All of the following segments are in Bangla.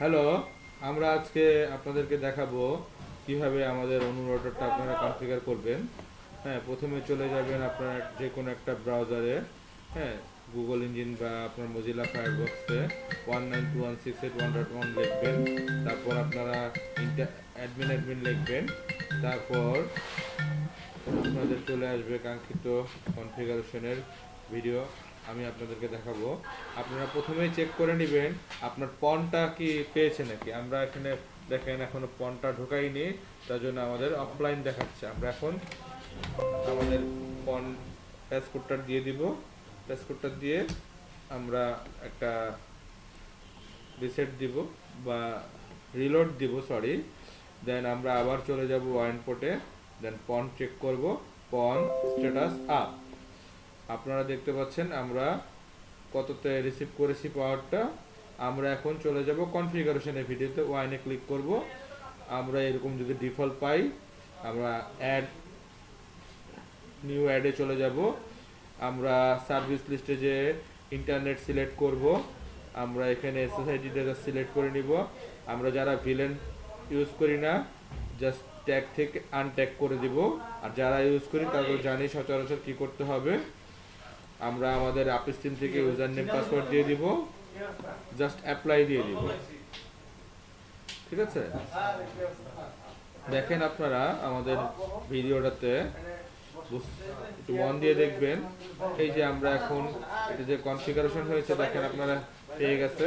হ্যালো, আমরা আজকে আপনাদেরকে দেখাবো কিভাবে আমাদের অনুরোধটা আপনারা কনফিগার করবেন। হ্যাঁ, প্রথমে চলে যাবেন আপনার যে কোনো একটা ব্রাউজারে। হ্যাঁ, গুগল ইঞ্জিন বা আপনার মজিলা ফায়ারবক্সে 192.168.1 লিখবেন। তারপর আপনারা অ্যাডমিন লিখবেন। তারপর আপনাদের চলে আসবে কাঙ্ক্ষিত কনফিগারেশনের ভিডিও। আমি আপনাদেরকে দেখাবো। আপনারা প্রথমেই চেক করে নেবেন আপনার পনটা কি পেয়েছে নাকি। আমরা এখানে দেখেন এখনো পনটা ঢোকাইনি, তার জন্য আমাদের অফলাইন দেখাচ্ছে। আমরা এখন আমাদের পন প্যাসকোডটা দিয়ে দিব। প্যাসকোডটা দিয়ে আমরা একটা রিসেট দিব বা রিলোড দিব, সরি। দেন আমরা আবার চলে যাব ওয়াইন পোর্টে। দেন পন চেক করব, পন স্ট্যাটাস আপ। আপনারা দেখতে পাচ্ছেন আমরা কততে রিসিভ করেছি পাওয়ারটা। আমরা এখন চলে যাব কনফিগারেশনের ভিডিওতে, ওয়াইনে ক্লিক করব। আমরা এরকম যদি ডিফল্ট পাই, আমরা নিউ অ্যাডে চলে যাব। আমরা সার্ভিস লিস্টে যে ইন্টারনেট সিলেক্ট করব। আমরা এখানে এসএসআইডি ডেটা সিলেক্ট করে নিব। আমরা যারা ভিলেন ইউজ করি না, জাস্ট ট্যাগ থেকে আনট্যাগ করে দিব। আর যারা ইউজ করি তাদের জানি সচরাচর কি করতে হবে। আমরা আমাদের আপস্ট্রিম থেকে ইউজার নেম পাসওয়ার্ড দিয়ে দিব, জাস্ট অ্যাপ্লাই দিয়ে দিব। ঠিক আছে, দেখেন আপনারা আমাদের ভিডিওটাতে একটু মন দিয়ে দেখবেন। এই যে আমরা এখন এটা যে কনফিগারেশন হয়েছে দেখেন আপনারা পেয়ে গেছে,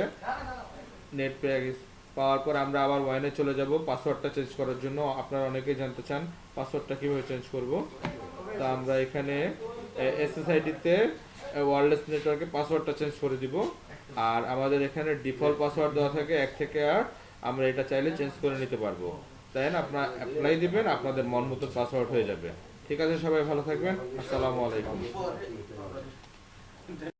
নেট পেয়ে গেছে। পাওয়ার পর আমরা আবার ওয়াইনে চলে যাব পাসওয়ার্ডটা চেঞ্জ করার জন্য। আপনারা অনেকেই জানতে চান পাসওয়ার্ডটা কীভাবে চেঞ্জ করব। তা আমরা এখানে এসএসআইডিতে ওয়্যারলেস নেটওয়ার্কে পাসওয়ার্ডটা চেঞ্জ করে দিব। আর আমাদের এখানে ডিফল্ট পাসওয়ার্ড দেওয়া থাকে 1 থেকে 8। আমরা এটা চাইলে চেঞ্জ করে নিতে পারবো। তাই না, আপনারা অ্যাপ্লাই দিবেন, আপনাদের মন মতো পাসওয়ার্ড হয়ে যাবে। ঠিক আছে, সবাই ভালো থাকবেন। আসসালামু আলাইকুম।